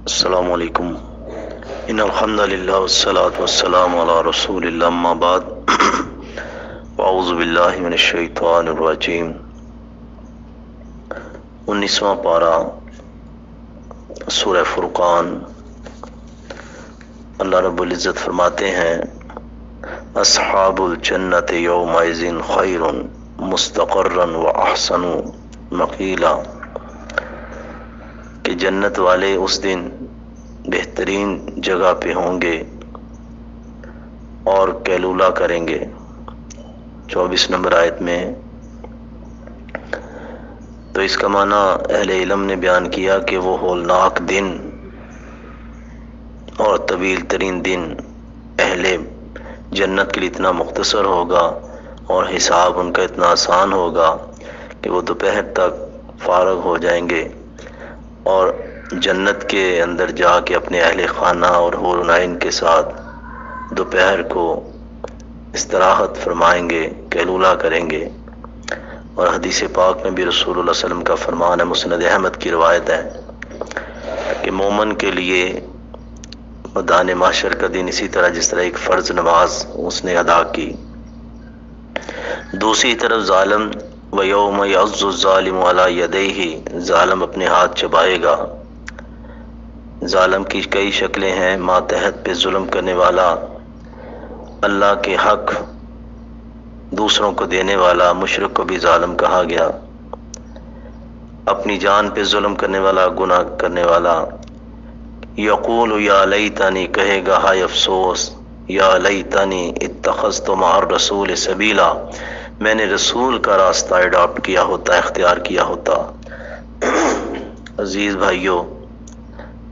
السلام علیکم ان الحمد للہ والصلاة والسلام علی رسول اللہ اما بعد اعوذ باللہ من الشیطان الرجیم 19واں پارہ سورہ فرقان۔ اللہ رب العزت فرماتے ہیں اصحاب الجنت یومئذ خیر مستقرا واحسن مقیلا، کہ جنت والے اس دن بہترین جگہ پہ ہوں گے اور قیلولہ کریں گے۔ 24 نمبر آیت میں تو اس کا معنی اہل علم نے بیان کیا کہ وہ ہولناک دن اور طویل ترین دن اہل جنت کے لیے اتنا مختصر ہوگا اور حساب ان کا اتنا آسان ہوگا کہ وہ دوپہر تک فارغ ہو جائیں گے اور جنت کے اندر جا کے اپنے اہل خانہ اور حور العین کے ساتھ دوپہر کو استراحت فرمائیں گے، قیلولہ کریں گے۔ اور حدیث پاک میں بھی رسول اللہ صلی اللہ علیہ وسلم کا فرمان ہے، مسند احمد کی روایت ہے کہ مومن کے لیے میدان محشر کا دن اسی طرح جس طرح ایک فرض نماز اس نے ادا کی، دوسری طرف ظالم وَيَوْمَ يَعَضُّ الظَّالِمُ عَلَى يَدَيْهِ، ظالم اپنے ہاتھ چبائے گا۔ ظالم کی کئی شکلیں ہیں، ماتحت پہ ظلم کرنے والا، اللہ کے حق دوسروں کو دینے والا، مشرک کو بھی ظالم کہا گیا، اپنی جان پہ ظلم کرنے والا، گناہ کرنے والا۔ یقول یا لیتنی، کہے گا ہائے افسوس، یا لیتنی اتخذت مع الرسول سبیلا، میں نے رسول کا راستہ اڈاپٹ کیا ہوتا، اختیار کیا ہوتا۔ عزیز بھائیو،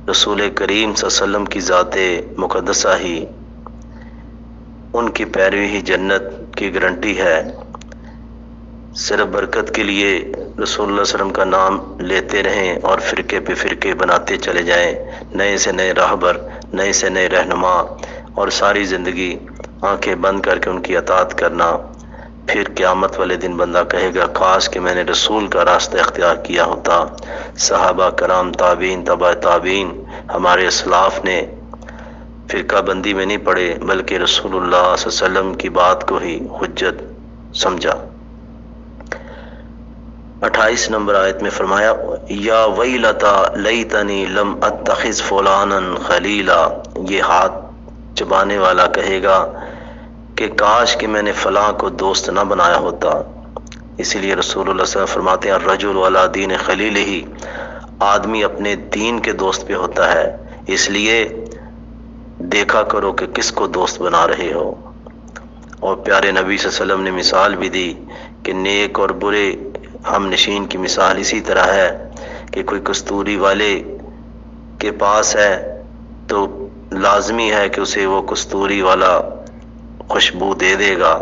رسول کریم صلی اللہ علیہ وسلم کی ذات مقدسہ ہی، ان کی پیروی ہی جنت کی گارنٹی ہے۔ صرف برکت کے لیے رسول اللہ صلی اللہ علیہ وسلم کا نام لیتے رہیں اور فرقے پہ فرقے بناتے چلے جائیں، نئے سے نئے راہبر، نئے سے نئے رہنما، اور ساری زندگی آنکھیں بند کر کے ان کی اطاعت کرنا، پھر قیامت والے دن بندہ کہے گا کاش کہ میں نے رسول کا راستہ اختیار کیا ہوتا۔ صحابہ کرام، تابعین، تبع تابعین، ہمارے اسلاف نے فرقہ بندی میں نہیں پڑے بلکہ رسول اللہ صلی اللہ علیہ وسلم کی بات کو ہی حجت سمجھا۔ 28 نمبر آیت میں فرمایا یا ویلتا لیتنی لم اتخذ فلانا خلیلا، یہ ہاتھ چبانے والا کہے گا کہ کاش کہ میں نے فلاں کو دوست نہ بنایا ہوتا۔ اسی لیے رسول اللہ صلی اللہ علیہ وسلم فرماتے ہیں الرجل علی دین خلیلہ، آدمی اپنے دین کے دوست پہ ہوتا ہے، اس لیے دیکھا کرو کہ کس کو دوست بنا رہے ہو۔ اور پیارے نبی صلی اللہ علیہ وسلم نے مثال بھی دی کہ نیک اور برے ہم نشین کی مثال اسی طرح ہے کہ کوئی کستوری والے کے پاس ہے تو لازمی ہے کہ اسے وہ کستوری والا خوشبو دے دے گا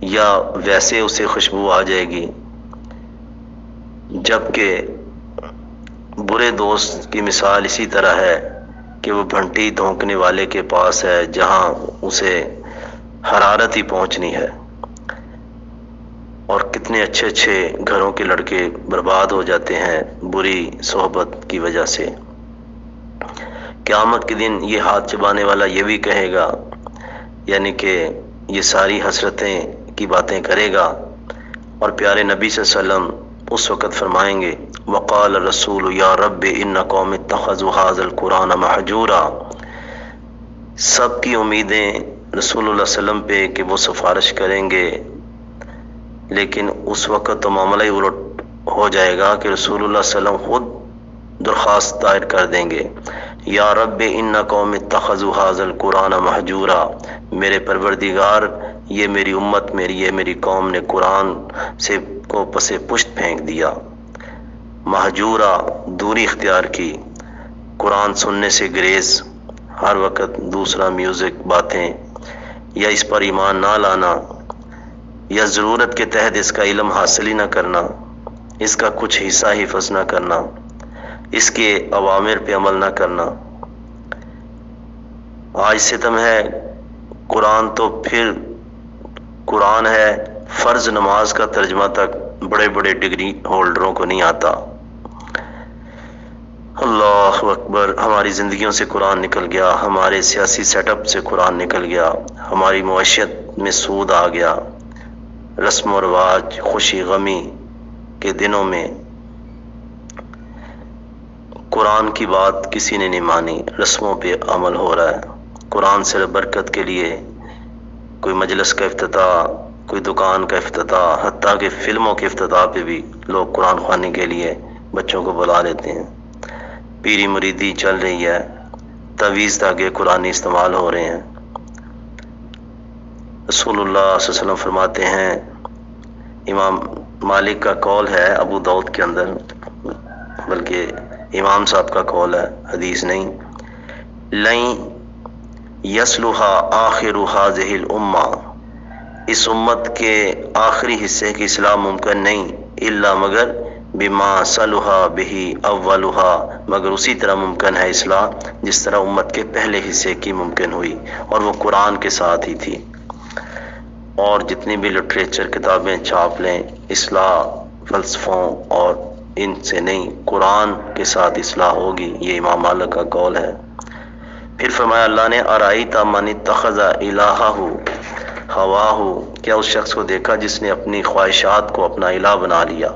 یا ویسے اسے خوشبو آ جائے گی، جبکہ برے دوست کی مثال اسی طرح ہے کہ وہ بھنٹی دھونکنے والے کے پاس ہے جہاں اسے حرارت ہی پہنچنی ہے، اور کتنے اچھے اچھے گھروں کے لڑکے برباد ہو جاتے ہیں بری صحبت کی وجہ سے۔ قیامت کے دن یہ ہاتھ چبانے والا یہ بھی کہے گا، یعنی کہ یہ ساری حسرتیں کی باتیں کرے گا، اور پیارے نبی صلی اللہ علیہ وسلم اس وقت فرمائیں گے وقال الرسول یا رب ان قوم اتخذوا هذا القرآن مہجورا، سب کی امیدیں رسول اللہ صلی اللہ علیہ وسلم پہ کہ وہ سفارش کریں گے، لیکن اس وقت تو معاملہ ہی الٹ ہو جائے گا کہ رسول اللہ صلی اللہ علیہ وسلم خود درخواست دائر کر دیں گے یا رب ان قوم اتخذوا هذا القرآن مہجورا، میرے پروردگار یہ میری امت، یہ میری قوم نے قرآن سے کو پس پشت پھینک دیا، مہجورا دوری اختیار کی، قرآن سننے سے گریز، ہر وقت دوسرا میوزک، باتیں، یا اس پر ایمان نہ لانا، یا ضرورت کے تحت اس کا علم حاصل ہی نہ کرنا، اس کا کچھ حصہ حفظ نہ کرنا، اس کے اوامر پہ عمل نہ کرنا۔ آج ستم ہے، قرآن تو پھر قرآن ہے، فرض نماز کا ترجمہ تک بڑے بڑے ڈگری ہولڈروں کو نہیں آتا۔ اللہ اکبر، ہماری زندگیوں سے قرآن نکل گیا، ہمارے سیاسی سیٹ اپ سے قرآن نکل گیا، ہماری معیشت میں سود آ گیا، رسم و رواج، خوشی غمی کے دنوں میں قرآن کی بات کسی نے نہیں مانی، رسموں پہ عمل ہو رہا ہے۔ قرآن سے برکت کے لیے کوئی مجلس کا افتتاح، کوئی دکان کا افتتاح، حتیٰ کہ فلموں کے افتتاح پہ بھی لوگ قرآن خوانی کے لیے بچوں کو بلا لیتے ہیں۔ پیری مریدی چل رہی ہے، تعویذ دھاگے قرآنی استعمال ہو رہے ہیں۔ رسول اللہ صلی اللہ علیہ وسلم فرماتے ہیں، امام مالک کا قول ہے ابو داؤد کے اندر، بلکہ امام صاحب کا قول ہے، حدیث نہیں، لَن یصلح آخر هذه الامہ، اس امت کے آخری حصے کی اصلاح ممکن نہیں، الا مگر بما صلح به اولها، مگر اسی طرح ممکن ہے اصلاح جس طرح امت کے پہلے حصے کی ممکن ہوئی، اور وہ قرآن کے ساتھ ہی تھی۔ اور جتنی بھی لٹریچر کتابیں چھاپ لیں، اصلاح فلسفوں اور ان سے نہیں، قرآن کے ساتھ اصلاح ہوگی، یہ امام مالک کا قول ہے۔ پھر فرمایا اللہ نے، ارائیت من اتخذ الہہ ہواہ، کیا اس شخص کو دیکھا جس نے اپنی خواہشات کو اپنا الہ بنا لیا؟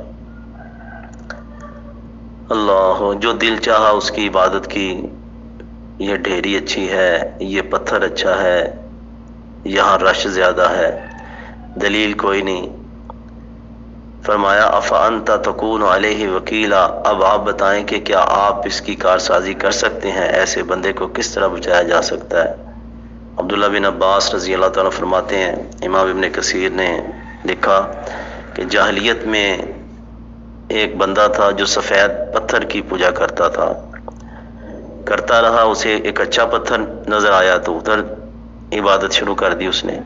اللہ، جو دل چاہا اس کی عبادت کی، یہ ڈھیری اچھی ہے، یہ پتھر اچھا ہے، یہاں رش زیادہ ہے، دلیل کوئی نہیں۔ فرمایا افانت تکون علیہ وکیلا، اب آپ بتائیں کہ کیا آپ اس کی کارسازی کر سکتے ہیں؟ ایسے بندے کو کس طرح بچایا جا سکتا ہے؟ عبداللہ بن عباس رضی اللہ تعالیٰ فرماتے ہیں، امام ابن کثیر نے لکھا کہ جاہلیت میں ایک بندہ تھا جو سفید پتھر کی پوجا کرتا تھا، کرتا رہا، اسے ایک اچھا پتھر نظر آیا تو ادھر عبادت شروع کر دی اس نے۔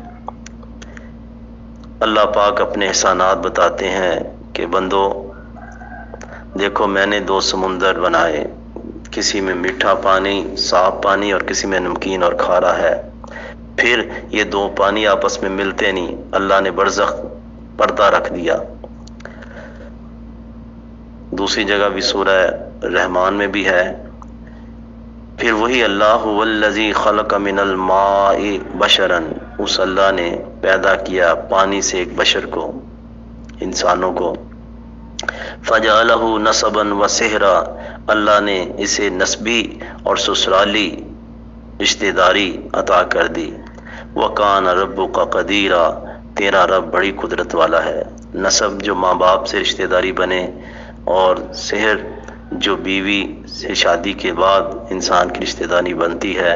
اللہ پاک اپنے احسانات بتاتے ہیں کہ بندو دیکھو، میں نے 2 سمندر بنائے، کسی میں میٹھا پانی صاف پانی اور کسی میں نمکین اور کھارا ہے، پھر یہ 2 پانی آپس میں ملتے نہیں، اللہ نے برزخ پردہ رکھ دیا۔ دوسری جگہ بھی سورہ رحمان میں بھی ہے، پھر وہی اللہ هو الذی خلق من الماء بشرا، اس اللہ نے پیدا کیا پانی سے ایک بشر کو، انسانوں کو، فجعلہ نسبا وسحرا، اللہ نے اسے نسبی اور سسرالی رشتہ داری عطا کر دی، وکان ربک قدیرا، تیرا رب بڑی قدرت والا ہے۔ نسب جو ماں باپ سے رشتہ داری بنے، اور سحر جو بیوی سے شادی کے بعد انسان کی رشتہ داری بنتی ہے،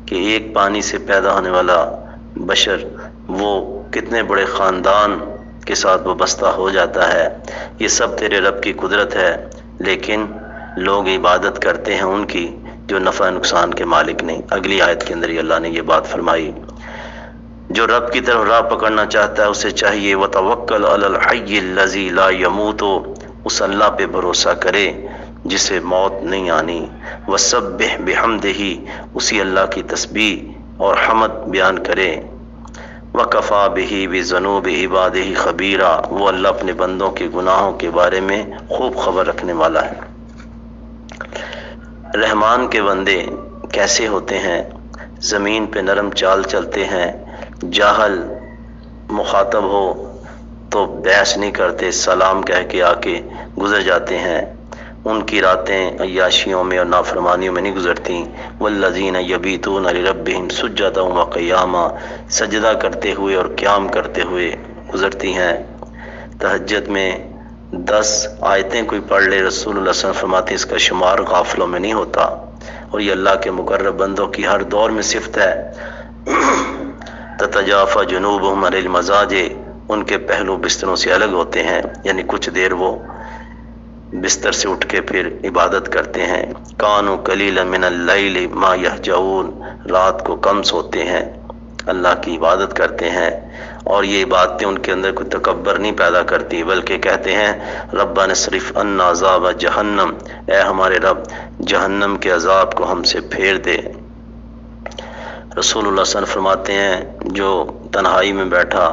کہ ایک پانی سے پیدا ہونے والا بشر وہ کتنے بڑے خاندان کے ساتھ وابستہ ہو جاتا ہے، یہ سب تیرے رب کی قدرت ہے، لیکن لوگ عبادت کرتے ہیں ان کی جو نفع نقصان کے مالک نہیں۔ اگلی آیت کے اندر ہی اللہ نے یہ بات فرمائی، جو رب کی طرف راہ پکڑنا چاہتا ہے اسے چاہیے وتوکل علی الحی الذی لا یموت، اس اللہ پہ بھروسہ کرے جسے موت نہیں آنی، وسبح بحمدہ، اسی اللہ کی تسبیح اور حمد بیان کرے، وکفا بہ بذنوب عبادہ خبیرا، وہ اللہ اپنے بندوں کے گناہوں کے بارے میں خوب خبر رکھنے والا ہے۔ رحمان کے بندے کیسے ہوتے ہیں؟ زمین پہ نرم چال چلتے ہیں، جاہل مخاطب ہو تو بحث نہیں کرتے، سلام کہہ کے آ کے گزر جاتے ہیں، ان کی راتیں عیاشیوں میں اور نافرمانیوں میں نہیں گزرتی۔ والذین یبیتون لربہم سجدا وقیاما، سجدہ کرتے ہوئے اور قیام کرتے ہوئے گزرتی ہیں۔ تہجد میں 10 آیتیں کوئی پڑھ لے، رسول اللہ صلی اللہ علیہ وسلم فرماتے ہیں اس کا شمار غافلوں میں نہیں ہوتا، اور یہ اللہ کے مقرب بندوں کی ہر دور میں صفت ہے۔ تتجافی جنوبہم عن المضاجع، ان کے پہلو بستروں سے الگ ہوتے ہیں، یعنی کچھ دیر وہ بستر سے اٹھ کے پھر عبادت کرتے ہیں۔ کانوا قلیلا من اللیل ما یہجعون، رات کو کم سوتے ہیں، اللہ کی عبادت کرتے ہیں، اور یہ باتیں ان کے اندر کوئی تکبر نہیں پیدا کرتی، بلکہ کہتے ہیں ربنا اصرف عنا عذاب جہنم، اے ہمارے رب جہنم کے عذاب کو ہم سے پھیر دے۔ رسول اللہ صلی اللہ علیہ وسلم فرماتے ہیں جو تنہائی میں بیٹھا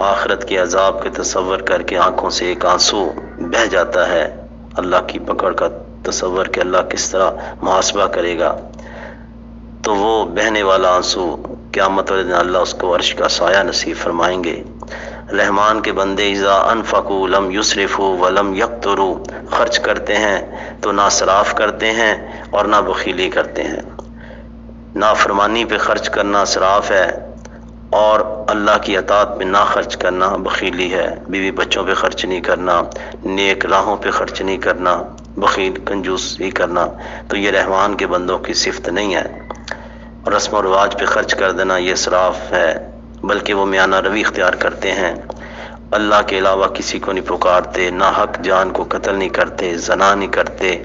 آخرت کے عذاب کے تصور کر کے آنکھوں سے ایک آنسو بہہ جاتا ہے اللہ کی پکڑ کا تصور کہ اللہ کس طرح محاسبہ کرے گا، تو وہ بہنے والا آنسو قیامت والے دن اللہ اس کو عرش کا سایہ نصیب فرمائیں گے۔ رحمان کے بندے اذا انفقوا لم یسرفوا ولم یقتروا، خرچ کرتے ہیں تو نہ اسراف کرتے ہیں اور نہ بخیلی کرتے ہیں۔ نافرمانی پہ خرچ کرنا اسراف ہے، اور اللہ کی اطاعت میں نہ خرچ کرنا بخیلی ہے۔ بیوی بچوں پہ خرچ نہیں کرنا، نیک راہوں پہ خرچ نہیں کرنا، بخیل کنجوسی کرنا، تو یہ رحمان کے بندوں کی صفت نہیں ہے۔ اور رسم و رواج پہ خرچ کر دینا یہ اسراف ہے، بلکہ وہ میانہ روی اختیار کرتے ہیں، اللہ کے علاوہ کسی کو نہیں پکارتے، ناحق جان کو قتل نہیں کرتے، زنا نہیں کرتے،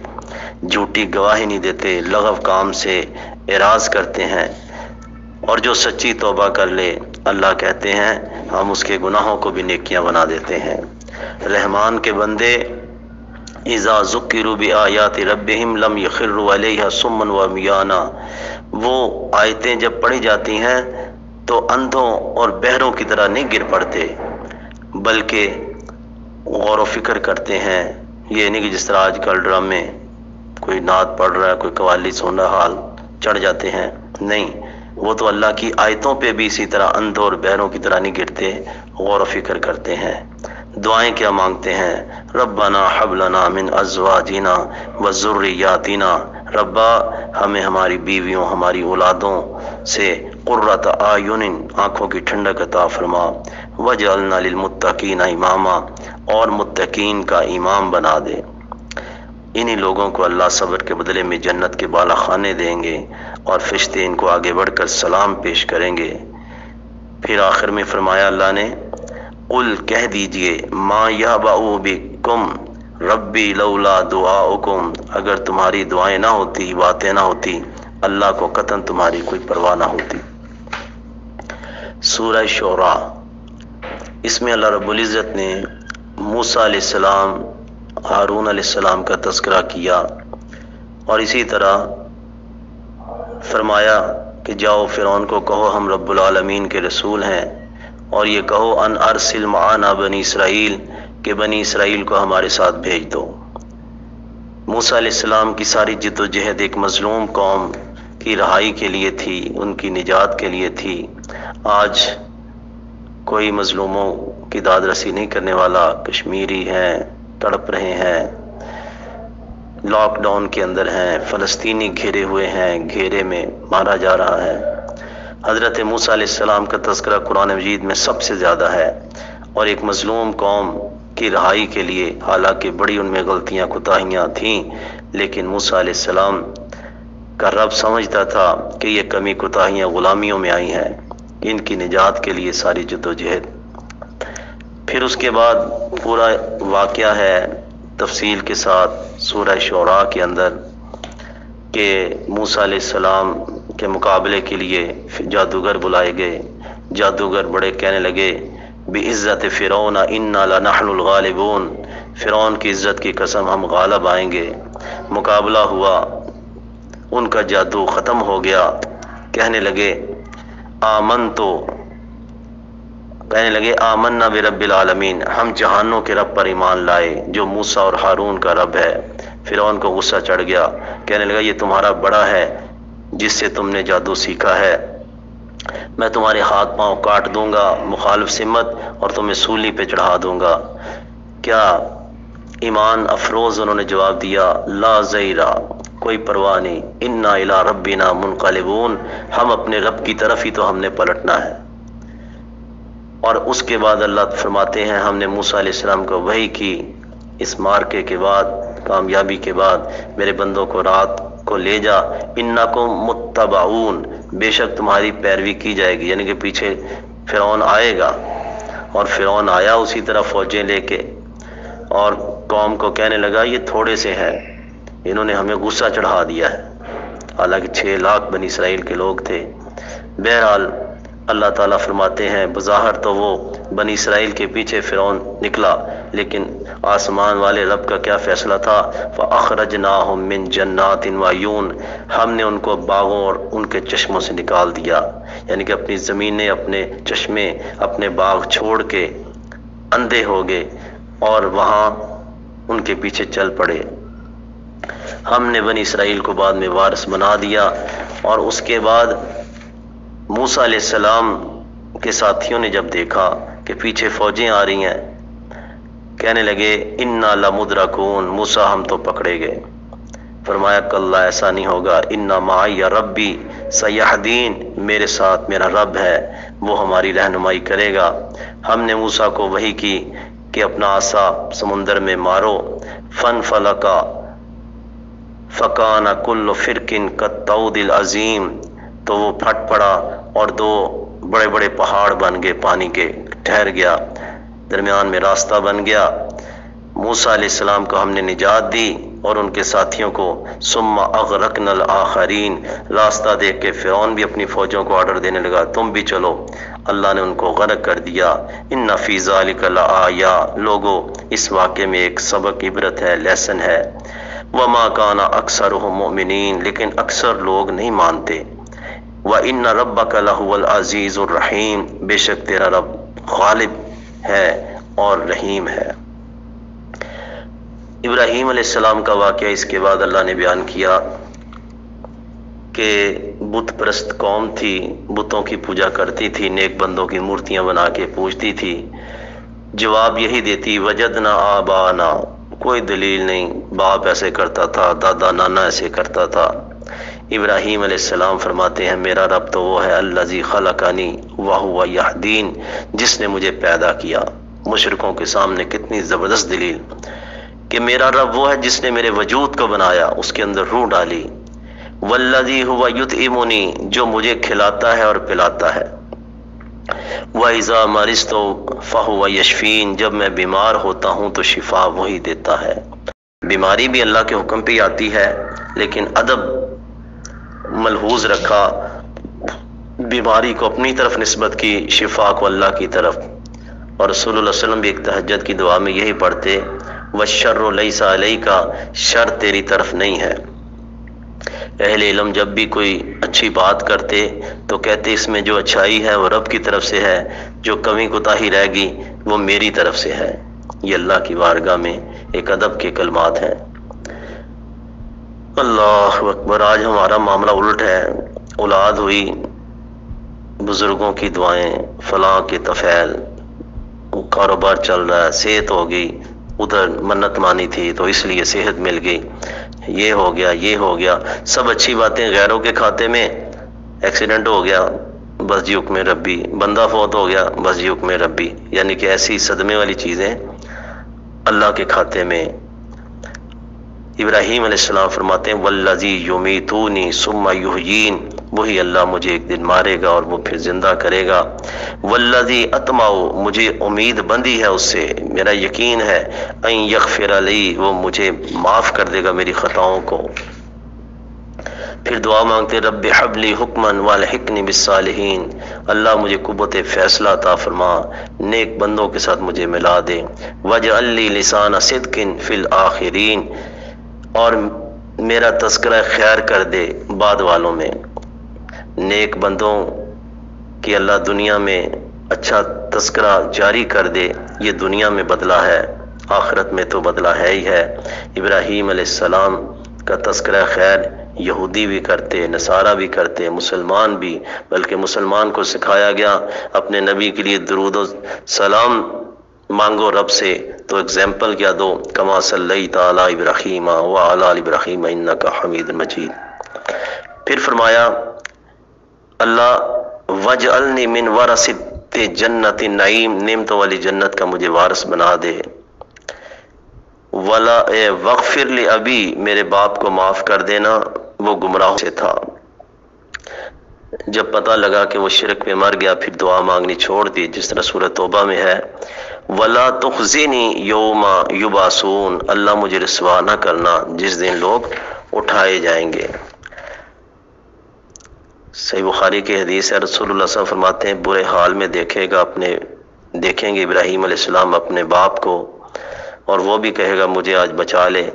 جھوٹی گواہی نہیں دیتے، لغو کام سے اعراض کرتے ہیں۔ اور جو سچی توبہ کر لے، اللہ کہتے ہیں ہم اس کے گناہوں کو بھی نیکیاں بنا دیتے ہیں۔ رحمان کے بندے اذا ذکروا بآیات ربہم لم یخروا علیہا صما وعمیانا، وہ آیتیں جب پڑھی جاتی ہیں تو اندھوں اور بہروں کی طرح نہیں گر پڑتے، بلکہ غور و فکر کرتے ہیں۔ یہ نہیں کہ جس طرح آج کل ڈرام میں کوئی نعت پڑھ رہا ہے، کوئی قوالی سن رہا، حال چڑھ جاتے ہیں، نہیں، وہ تو اللہ کی آیتوں پہ بھی اسی طرح اندھوں اور بہروں کی طرح نہیں گرتے، غور و فکر کرتے ہیں۔ دعائیں کیا مانگتے ہیں؟ ربنا حب لنا من ازواجنا وذریاتنا، ربا ہمیں ہماری بیویوں، ہماری اولادوں سے قرۃ اعین، آنکھوں کی ٹھنڈک عطا فرما، وجعلنا للمتقین اماما، اور متقین کا امام بنا دے۔ انہی لوگوں کو اللہ صبر کے بدلے میں جنت کے بالا خانے دیں گے، اور فرشتے ان کو آگے بڑھ کر سلام پیش کریں گے۔ پھر آخر میں فرمایا اللہ نے، قل کہہ دیجئے ما یعبأ بکم ربی لولا دعاؤکم، اگر تمہاری دعائیں نہ ہوتی، باتیں نہ ہوتی، اللہ کو قطعاً تمہاری کوئی پرواہ نہ ہوتی۔ سورہ شعراء، اس میں اللہ رب العزت نے موسیٰ علیہ السلام، ہارون علیہ السلام کا تذکرہ کیا، اور اسی طرح فرمایا کہ جاؤ فرعون کو کہو ہم رب العالمین کے رسول ہیں، اور یہ کہو ان ارسل معنا بنی اسرائیل، کہ بنی اسرائیل کو ہمارے ساتھ بھیج دو۔ موسیٰ علیہ السلام کی ساری جد و جہد ایک مظلوم قوم کی رہائی کے لیے تھی، ان کی نجات کے لیے تھی۔ آج کوئی مظلوموں کی داد رسی نہیں کرنے والا، کشمیری ہیں، تڑپ رہے ہیں، لاک ڈاؤن کے اندر ہیں، فلسطینی گھیرے ہوئے ہیں، گھیرے میں مارا جا رہا ہے۔ حضرت موسیٰ علیہ السلام کا تذکرہ قرآن مجید میں سب سے زیادہ ہے، اور ایک مظلوم قوم کی رہائی کے لیے، حالانکہ بڑی ان میں غلطیاں کوتاہیاں تھیں، لیکن موسیٰ علیہ السلام کا رب سمجھتا تھا کہ یہ کمی کوتاہیاں غلامیوں میں آئی ہیں، ان کی نجات کے لیے ساری جد و جہد۔ پھر اس کے بعد پورا واقعہ ہے تفصیل کے ساتھ سورہ شعراء کے اندر، کہ موسیٰ علیہ السلام کے مقابلے کے لیے جادوگر بلائے گئے۔ جادوگر بڑے کہنے لگے بعزت فرعون انا لنحن الغالبون، فرعون کی عزت کی قسم ہم غالب آئیں گے۔ مقابلہ ہوا، ان کا جادو ختم ہو گیا، کہنے لگے آمنا برب العالمین، ہم جہانوں کے رب پر ایمان لائے جو موسیٰ اور ہارون کا رب ہے۔ فرعون کو غصہ چڑھ گیا، کہنے لگا یہ تمہارا بڑا ہے جس سے تم نے جادو سیکھا ہے، میں تمہارے ہاتھ پاؤں کاٹ دوں گا، مخالف سمت، اور تمہیں سولی پہ چڑھا دوں گا۔ کیا ایمان افروز انہوں نے جواب دیا، لا زیرہ، کوئی پرواہ نہیں، انا الی ربنا منقلبون، ہم اپنے رب کی طرف ہی تو ہم نے پلٹنا ہے۔ اور اس کے بعد اللہ فرماتے ہیں ہم نے موسیٰ علیہ السلام کو وحی کی، اس مارکے کے بعد، کامیابی کے بعد، میرے بندوں کو رات کو لے جا، انکم متبعون، بے شک تمہاری پیروی کی جائے گی، یعنی کہ پیچھے فرعون آئے گا۔ اور فرعون آیا اسی طرح فوجیں لے کے، اور قوم کو کہنے لگا یہ تھوڑے سے ہیں، انہوں نے ہمیں غصہ چڑھا دیا ہے، حالانکہ 6 لاکھ بنی اسرائیل کے لوگ تھے۔ بہرحال اللہ تعالیٰ فرماتے ہیں بظاہر تو وہ بنی اسرائیل کے پیچھے فرعون نکلا، لیکن آسمان والے رب کا کیا فیصلہ تھا، فَأَخْرَجْنَاهُمْ مِنْ جَنَّاتٍ وَعُيُونٍ، ہم نے ان کو باغوں اور ان کے چشموں سے نکال دیا، یعنی کہ اپنی زمینیں، اپنے چشمے، اپنے باغ چھوڑ کے اندھے ہو گئے، اور وہاں ان کے پیچھے چل پڑے۔ ہم نے بنی اسرائیل کو بعد میں وارث بنا دیا۔ اور اس کے بعد موسیٰ علیہ السلام کے ساتھیوں نے جب دیکھا کہ پیچھے فوجیں آ رہی ہیں، کہنے لگے انا لمدرکون، موسیٰ ہم تو پکڑے گئے۔ فرمایا کاللہ، ایسا نہیں ہوگا، انا معی ربی سیہدین، میرے ساتھ میرا رب ہے، وہ ہماری رہنمائی کرے گا۔ ہم نے موسیٰ کو وحی کی کہ اپنا عصا سمندر میں مارو، فن فلکا فکان کل فرقن کالطود العظیم، تو وہ پھٹ پڑا اور دو بڑے بڑے پہاڑ بن گئے، پانی کے ٹھہر گیا، درمیان میں راستہ بن گیا۔ موسیٰ علیہ السلام کو ہم نے نجات دی اور ان کے ساتھیوں کو، ثم اغرقنا الآخرین، راستہ دیکھ کے فرعون بھی اپنی فوجوں کو آرڈر دینے لگا تم بھی چلو، اللہ نے ان کو غرق کر دیا۔ ان فی ذلک لآیا، لوگو اس واقعے میں ایک سبق عبرت ہے، لیسن ہے۔ وما کان اکثرهم مؤمنین، لیکن اکثر لوگ نہیں مانتے۔ وَإِنَّ رَبَّكَ لَهُوَ الْعَزِيزُ الرَّحِيمُ، بے شک تیرا رب غالب ہے اور رحیم ہے۔ ابراہیم علیہ السلام کا واقعہ اس کے بعد اللہ نے بیان کیا کہ بت پرست قوم تھی، بتوں کی پوجا کرتی تھی، نیک بندوں کی مورتیاں بنا کے پوجتی تھی۔ جواب یہی دیتی وجدنا آبانا، کوئی دلیل نہیں، باپ ایسے کرتا تھا، دادا نانا ایسے کرتا تھا۔ ابراہیم علیہ السلام فرماتے ہیں میرا رب تو وہ ہے الذی خلقنی وہو یہدین، جس نے مجھے پیدا کیا۔ مشرکوں کے سامنے کتنی زبردست دلیل کہ میرا رب وہ ہے جس نے میرے وجود کو بنایا، اس کے اندر روح ڈالی۔ والذی هو یطعمنی، جو مجھے کھلاتا ہے اور پلاتا ہے۔ وَإِذَا مَرِضْتُ فَهُوَ یشفین، جب میں بیمار ہوتا ہوں تو شفا وہی دیتا ہے۔ بیماری بھی اللہ کے حکم پہ آتی ہے، لیکن ادب ملحوظ رکھا، بیماری کو اپنی طرف نسبت کی، شفا کو اللہ کی طرف۔ اور رسول اللہ علیہ وسلم بھی ایک تہجد کی دعا میں یہی پڑھتے وَالشَّرُّ لَيْسَ عَلَيْكَ، شر تیری طرف نہیں ہے۔ اہل علم جب بھی کوئی اچھی بات کرتے تو کہتے اس میں جو اچھائی ہے وہ رب کی طرف سے ہے، جو کمی کوتاہی رہ گی وہ میری طرف سے ہے۔ یہ اللہ کی بارگاہ میں ایک ادب کے کلمات ہیں۔ اللہ اکبر، آج ہمارا معاملہ الٹ ہے، اولاد ہوئی، بزرگوں کی دعائیں، فلاں کے طفیل، کاروبار چل رہا ہے، صحت ہو گئی، ادھر منت مانی تھی تو اس لیے صحت مل گئی، یہ ہو گیا یہ ہو گیا، سب اچھی باتیں غیروں کے کھاتے میں، ایکسیڈنٹ ہو گیا بس جی حکم ربی، بندہ فوت ہو گیا بس جی حکم ربی، یعنی کہ ایسی صدمے والی چیزیں اللہ کے کھاتے میں۔ ابراہیم علیہ السلام فرماتے ہیں والذی یمیتونی ثم یحیین، وہی اللہ مجھے ایک دن مارے گا اور وہ پھر زندہ کرے گا۔ والذی اطمع، مجھے امید بندی ہے اس سے، میرا یقین ہے، ان یغفر لی، وہ مجھے معاف کر دے گا میری خطاؤں کو۔ پھر دعا مانگتے رب ہب لی حکما والحقنی بالصالحین، اللہ مجھے قوت فیصلہ عطا فرما، نیک بندوں کے ساتھ مجھے ملا دے۔ واجعل لی لسان صدق فی الآخرین، اور میرا تذکرہ خیر کر دے بعد والوں میں، نیک بندوں کی اللہ دنیا میں اچھا تذکرہ جاری کر دے، یہ دنیا میں بدلہ ہے، آخرت میں تو بدلہ ہے ہی ہے۔ ابراہیم علیہ السلام کا تذکرہ خیر یہودی بھی کرتے، نصارہ بھی کرتے، مسلمان بھی، بلکہ مسلمان کو سکھایا گیا اپنے نبی کے لیے درود و سلام مانگو رب سے، تو اگزامپل کیا دو، کما صلیت علی ابراہیم وعلی آل ابراہیم انک حمید مجید۔ پھر فرمایا اللہ وجعلنی من ورثۃ جنت النعیم، نعمتوں والی جنت کا مجھے وارث بنا دے۔ ولا وغفر لی ابی، میرے باپ کو معاف کر دینا، وہ گمراہ سے تھا۔ جب پتہ لگا کہ وہ شرک میں مر گیا پھر دعا مانگنی چھوڑ دی، جس طرح سورۃ توبہ میں ہے ولا تخزنی یوم یبعثون، اللہ مجھے رسوا نہ کرنا جس دن لوگ اٹھائے جائیں گے۔ صحیح بخاری کی حدیث ہے، رسول اللہ صلی اللہ علیہ وسلم فرماتے ہیں برے حال میں دیکھیں گے ابراہیم علیہ السلام اپنے باپ کو، اور وہ بھی کہے گا مجھے آج بچا لے،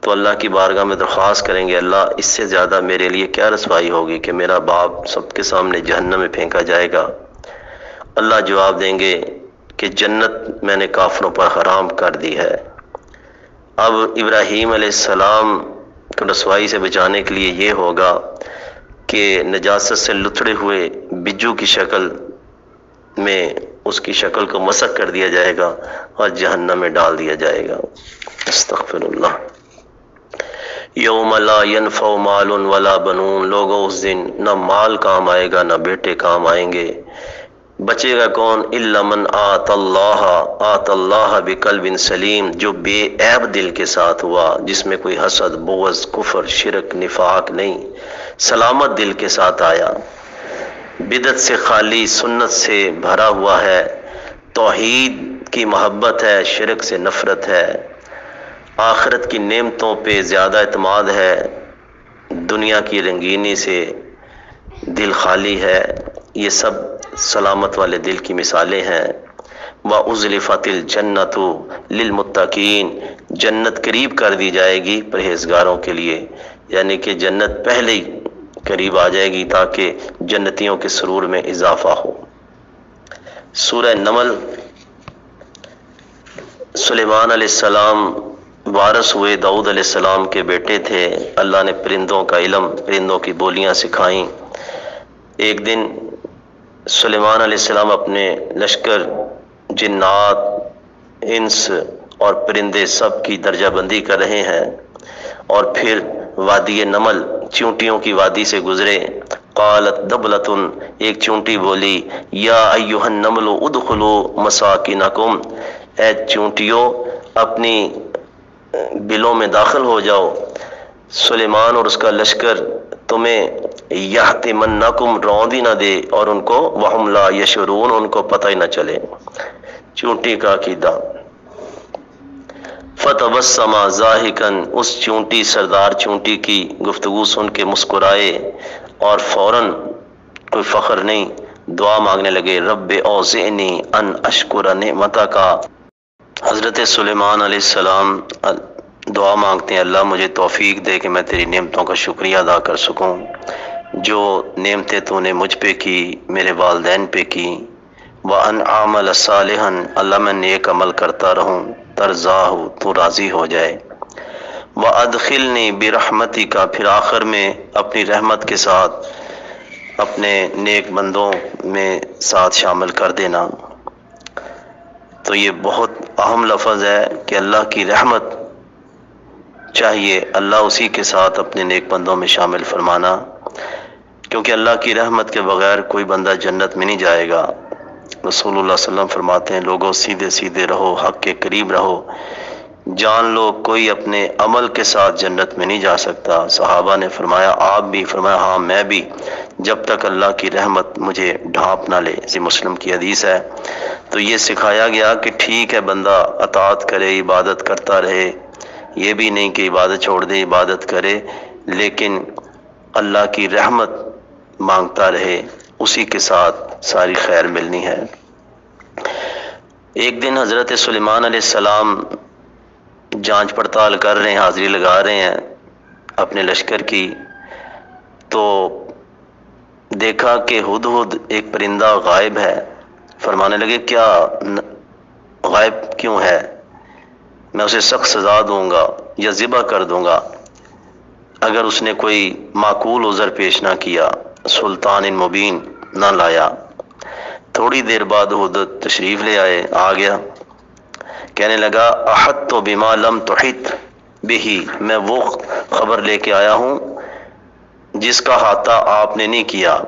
تو اللہ کی بارگاہ میں درخواست کریں گے اللہ اس سے زیادہ میرے لیے کیا رسوائی ہوگی کہ میرا باپ سب کے سامنے جہنم میں پھینکا جائے گا۔ اللہ جواب دیں گے کہ جنت میں نے کافروں پر حرام کر دی ہے۔ اب ابراہیم علیہ السلام رسوائی سے بچانے کے لیے یہ ہوگا کہ نجاست سے لتڑے ہوئے بجو کی شکل میں اس کی شکل کو مسخ کر دیا جائے گا اور جہنم میں ڈال دیا جائے گا۔ استغفر اللہ۔ یوم لا ینفع مال ولا بنون، لوگوں اس دن نہ مال کام آئے گا نہ بیٹے کام آئیں گے۔ بچے گا کون؟ الا من آت اللہ بقلب سلیم، جو بے عیب دل کے ساتھ ہوا، جس میں کوئی حسد، بغض، کفر، شرک، نفاق نہیں، سلامت دل کے ساتھ آیا، بدعت سے خالی، سنت سے بھرا ہوا ہے، توحید کی محبت ہے، شرک سے نفرت ہے، آخرت کی نعمتوں پہ زیادہ اعتماد ہے، دنیا کی رنگینی سے دل خالی ہے، یہ سب سلامت والے دل کی مثالیں ہیں۔ وَأُزْلِفَتِ الْجَنَّةُ لِلْمُتَّقِينَ، جنت قریب کر دی جائے گی پرہیزگاروں کے لیے، یعنی کہ جنت پہلے ہی قریب آ جائے گی تاکہ جنتیوں کے سرور میں اضافہ ہو۔ سورہ نمل۔ سلیمان علیہ السلام وارث ہوئے، داؤد علیہ السلام کے بیٹے تھے، اللہ نے پرندوں کا علم، پرندوں کی بولیاں سکھائیں۔ ایک دن سلیمان علیہ السلام اپنے لشکر، جنات، انس اور پرندے سب کی درجہ بندی کر رہے ہیں، اور پھر وادی نمل، چونٹیوں کی وادی سے گزرے۔ قالت دبلتن، ایک چونٹی بولی، یا ایھا النمل ادخلوا مساکنکم، اے چونٹیوں اپنی بلوں میں داخل ہو جاؤ، سلیمان اور اس کا لشکر تمہیں یحتمنکم روندی نہ دے، اور ان کو وہم لا یشعرون، ان کو پتہ ہی نہ چلے۔ چونٹی کا عقیدہ۔ فتبسم ضاحکا، اس چونٹی، سردار چونٹی کی گفتگو سن کے مسکرائے، اور فوراً کوئی فخر نہیں، دعا مانگنے لگے، رب اوزعنی ان اشکر نعمتک۔ حضرت سلیمان علیہ السلام دعا مانگتے ہیں، اللہ مجھے توفیق دے کہ میں تیری نعمتوں کا شکریہ ادا کر سکوں، جو نعمتیں تو نے مجھ پہ کی، میرے والدین پہ کی۔ وَأَنْ أَعْمَلَ صَالِحًا، اللہ میں نیک عمل کرتا رہوں، ترضاہ، تو راضی ہو جائے۔ وَأَدْخِلْنِي بِرَحْمَتِكَ، پھر آخر میں اپنی رحمت کے ساتھ اپنے نیک بندوں میں ساتھ شامل کر دینا۔ تو یہ بہت اہم لفظ ہے کہ اللہ کی رحمت چاہیے، اللہ اسی کے ساتھ اپنے نیک بندوں میں شامل فرمانا، کیونکہ اللہ کی رحمت کے بغیر کوئی بندہ جنت میں نہیں جائے گا۔ رسول اللہ صلی اللہ علیہ وسلم فرماتے ہیں، لوگوں سیدھے سیدھے رہو، حق کے قریب رہو، جان لو کوئی اپنے عمل کے ساتھ جنت میں نہیں جا سکتا۔ صحابہ نے فرمایا، آپ بھی؟ فرمایا ہاں میں بھی، جب تک اللہ کی رحمت مجھے ڈھانپ نہ لے۔ اسی مسلم کی حدیث ہے۔ تو یہ سکھایا گیا کہ ٹھیک ہے بندہ اطاعت کرے، عبادت کرتا رہے، یہ بھی نہیں کہ عبادت چھوڑ دے، عبادت کرے، لیکن اللہ کی رحمت مانگتا رہے، اسی کے ساتھ ساری خیر ملنی ہے۔ ایک دن حضرت سلیمان علیہ السلام جانچ پڑتال کر رہے ہیں، حاضری لگا رہے ہیں اپنے لشکر کی، تو دیکھا کہ ہدہد ایک پرندہ غائب ہے۔ فرمانے لگے، کیا غائب کیوں ہے؟ میں اسے سخت سزا دوں گا یا ذبح کر دوں گا اگر اس نے کوئی معقول عذر پیش نہ کیا، سلطان مبین نہ لایا۔ تھوڑی دیر بعد ہدہد تشریف لے آئے، آ گیا، کہنے لگا، احطت بما لم تحط بہ، میں وہ خبر لے کے آیا ہوں جس کا احاطہ آپ نے نہیں کیا۔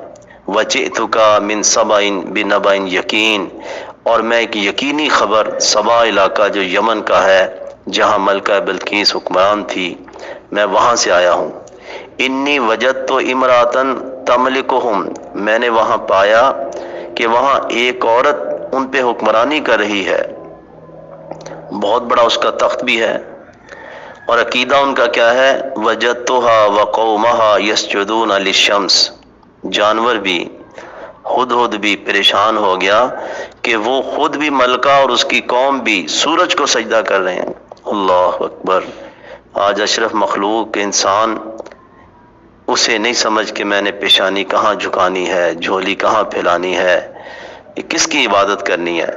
وجئتک من سبأ بنبأ یقین، اور میں ایک یقینی خبر، سبا علاقہ جو یمن کا ہے جہاں ملکہ بلقیس حکمران تھی، میں وہاں سے آیا ہوں۔ انی وجدت امرأۃ تملکہم، میں نے وہاں پایا کہ وہاں ایک عورت ان پہ حکمرانی کر رہی ہے، بہت بڑا اس کا تخت بھی ہے، اور عقیدہ ان کا کیا ہے؟ وجدتها وقومها یسجدون للشمس، جانور بھی، ہدہد بھی پریشان ہو گیا کہ وہ خود بھی ملکہ اور اس کی قوم بھی سورج کو سجدہ کر رہے ہیں۔ اللہ اکبر! آج اشرف مخلوق انسان اسے نہیں سمجھ کہ میں نے پیشانی کہاں جھکانی ہے، جھولی کہاں پھیلانی ہے، یہ کس کی عبادت کرنی ہے۔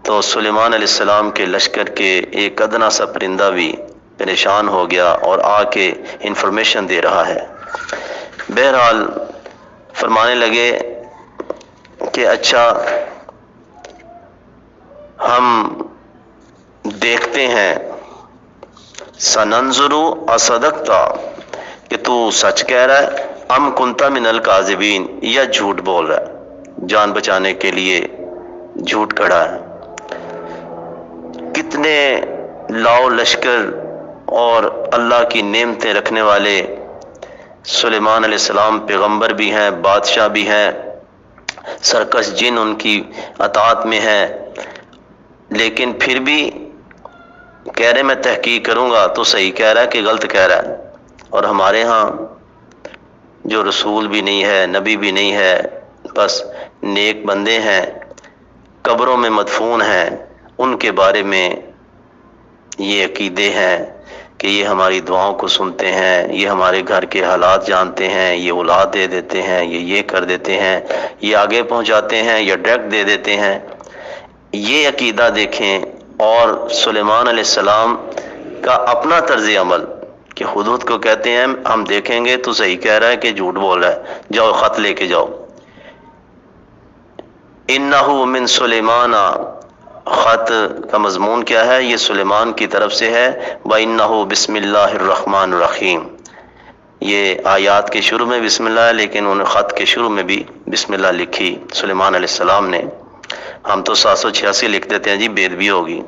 تو سلیمان علیہ السلام کے لشکر کے ایک ادنا سا پرندہ بھی پریشان ہو گیا اور آ کے انفارمیشن دے رہا ہے۔ بہرحال فرمانے لگے کہ اچھا ہم دیکھتے ہیں، سننظر اصدقتا، کہ تو سچ کہہ رہا ہے، ام کنتا من الکاذبین، یا جھوٹ بول رہا ہے، جان بچانے کے لیے جھوٹ کھڑا ہے۔ کتنے لاؤ لشکر اور اللہ کی نعمتیں رکھنے والے سلیمان علیہ السلام پیغمبر بھی ہیں، بادشاہ بھی ہیں، سرکش جن ان کی اطاعت میں ہے، لیکن پھر بھی کہہ رہے میں تحقیق کروں گا تو صحیح کہہ رہا ہے کہ غلط کہہ رہا ہے۔ اور ہمارے ہاں جو رسول بھی نہیں ہے، نبی بھی نہیں ہے، بس نیک بندے ہیں، قبروں میں مدفون ہیں، ان کے بارے میں یہ عقیدے ہیں کہ یہ ہماری دعاؤں کو سنتے ہیں، یہ ہمارے گھر کے حالات جانتے ہیں، یہ اولاد دے دیتے ہیں، یہ کر دیتے ہیں، یہ آگے پہنچاتے ہیں، یا ڈائریکٹ دے دیتے ہیں۔ یہ عقیدہ دیکھیں، اور سلیمان علیہ السلام کا اپنا طرز عمل کہ حدود کو کہتے ہیں ہم دیکھیں گے تو صحیح کہہ رہا ہے کہ جھوٹ بول رہا ہے، جاؤ خط لے کے جاؤ۔ انہو من سلیمان، خط کا مضمون کیا ہے؟ یہ سلیمان کی طرف سے ہے۔ وَإِنَّهُ بسم اللہ الرحمن الرحیم، یہ آیات کے شروع میں بسم اللہ ہے، لیکن انہوں نے خط کے شروع میں بھی بسم اللہ لکھی سلیمان علیہ السلام نے۔ ہم تو 786 لکھ دیتے ہیں جی، بے ادبی ہوگی۔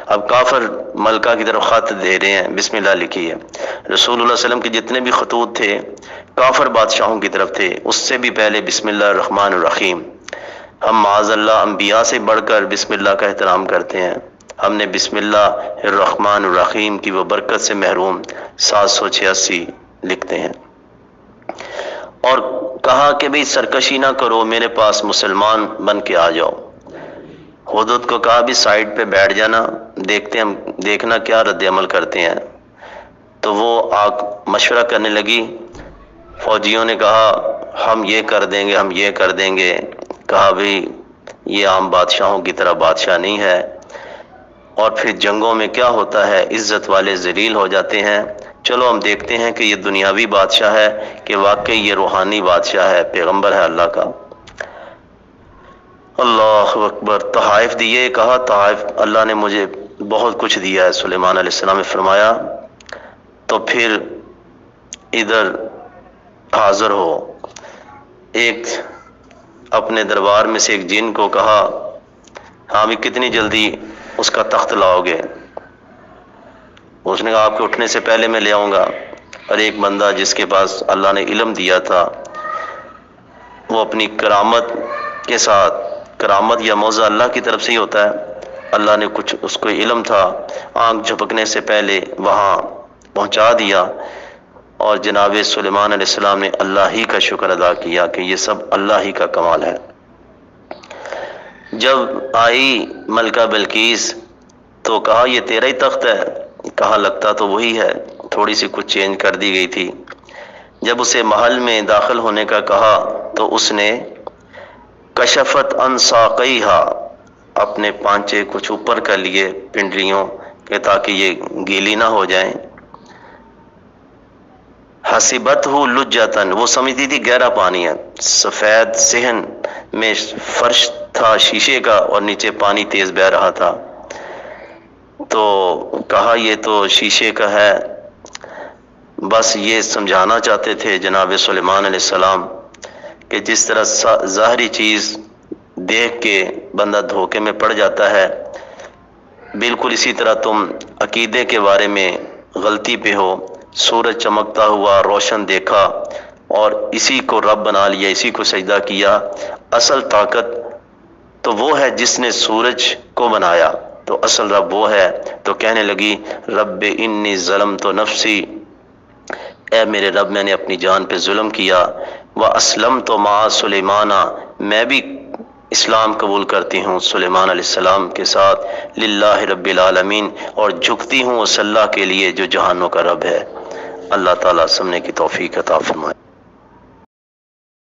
اب کافر ملکہ کی طرف خط دے رہے ہیں، بسم اللہ لکھی ہے۔ رسول اللہ صلی اللہ علیہ وسلم کے جتنے بھی خطوط تھے کافر بادشاہوں کی طرف تھے، اس سے بھی پہلے بسم اللہ الرحمن الرحیم۔ ہم معاذ اللہ انبیاء سے بڑھ کر بسم اللہ کا احترام کرتے ہیں، ہم نے بسم اللہ الرحمن الرحیم کی وہ برکت سے محروم 786 لکھتے ہیں۔ اور کہا کہ بھئی سرکشی نہ کرو، میرے پاس مسلمان بن کے آ جاؤ۔ حدود کو کہا بھی سائیڈ پہ بیٹھ جانا، دیکھتے ہیں، دیکھنا کیا رد عمل کرتے ہیں۔ تو وہ مشورہ کرنے لگی، فوجیوں نے کہا ہم یہ کر دیں گے، ہم یہ کر دیں گے۔ کہا بھی یہ عام بادشاہوں کی طرح بادشاہ نہیں ہے۔ اور پھر جنگوں میں کیا ہوتا ہے، عزت والے ذلیل ہو جاتے ہیں۔ چلو ہم دیکھتے ہیں کہ یہ دنیاوی بادشاہ ہے کہ واقعی یہ روحانی بادشاہ ہے، پیغمبر ہے اللہ کا۔ اللہ اکبر۔ تحائف دیے، کہا تحائف اللہ نے مجھے بہت کچھ دیا ہے، سلیمان علیہ السلام نے فرمایا۔ تو پھر ادھر حاضر ہو، ایک اپنے دربار میں سے ایک جن کو کہا ہاں بھی کتنی جلدی اس کا تخت لاؤ گے؟ اس نے کہا آپ کے اٹھنے سے پہلے میں لے آؤں گا۔ اور ایک بندہ جس کے پاس اللہ نے علم دیا تھا، وہ اپنی کرامت کے ساتھ، کرامت یا موضع اللہ کی طرف سے ہی ہوتا ہے، اللہ نے کچھ اس کو علم تھا، آنکھ جھپکنے سے پہلے وہاں پہنچا دیا۔ اور جناب سلیمان علیہ السلام نے اللہ ہی کا شکر ادا کیا کہ یہ سب اللہ ہی کا کمال ہے۔ جب آئی ملکہ بلقیس تو کہا یہ تیرا ہی تخت ہے؟ کہا لگتا تو وہی ہے، تھوڑی سی کچھ چینج کر دی گئی تھی۔ جب اسے محل میں داخل ہونے کا کہا تو اس نے کشفت عن ساقیہا، اپنے پانچے کچھ اوپر کر لیے پنڈلیوں کہ تاکہ یہ گیلی نہ ہو جائیں۔ حسبتہ لجتن، وہ سمجھتی تھی گہرا پانی ہے، سفید صحن میں فرش تھا شیشے کا اور نیچے پانی تیز بہہ رہا تھا۔ تو کہا یہ تو شیشے کا ہے۔ بس یہ سمجھانا چاہتے تھے جناب سلیمان علیہ السلام کہ جس طرح ظاہری چیز دیکھ کے بندہ دھوکے میں پڑ جاتا ہے، بالکل اسی طرح تم عقیدے کے بارے میں غلطی پہ ہو۔ سورج چمکتا ہوا روشن دیکھا اور اسی کو رب بنا لیا، اسی کو سجدہ کیا۔ اصل طاقت تو وہ ہے جس نے سورج کو بنایا، تو اصل رب وہ ہے۔ تو کہنے لگی رب انی ظلمت نفسی، اے میرے رب میں نے اپنی جان پہ ظلم کیا۔ واسلمت مع سلیمان، میں بھی اسلام قبول کرتی ہوں سلیمان علیہ السلام کے ساتھ، للہ رب العالمین، اور جھکتی ہوں اس اللہ کے لیے جو جہانوں کا رب ہے۔ اللہ تعالیٰ سمجھنے کی توفیق عطا فرمائے۔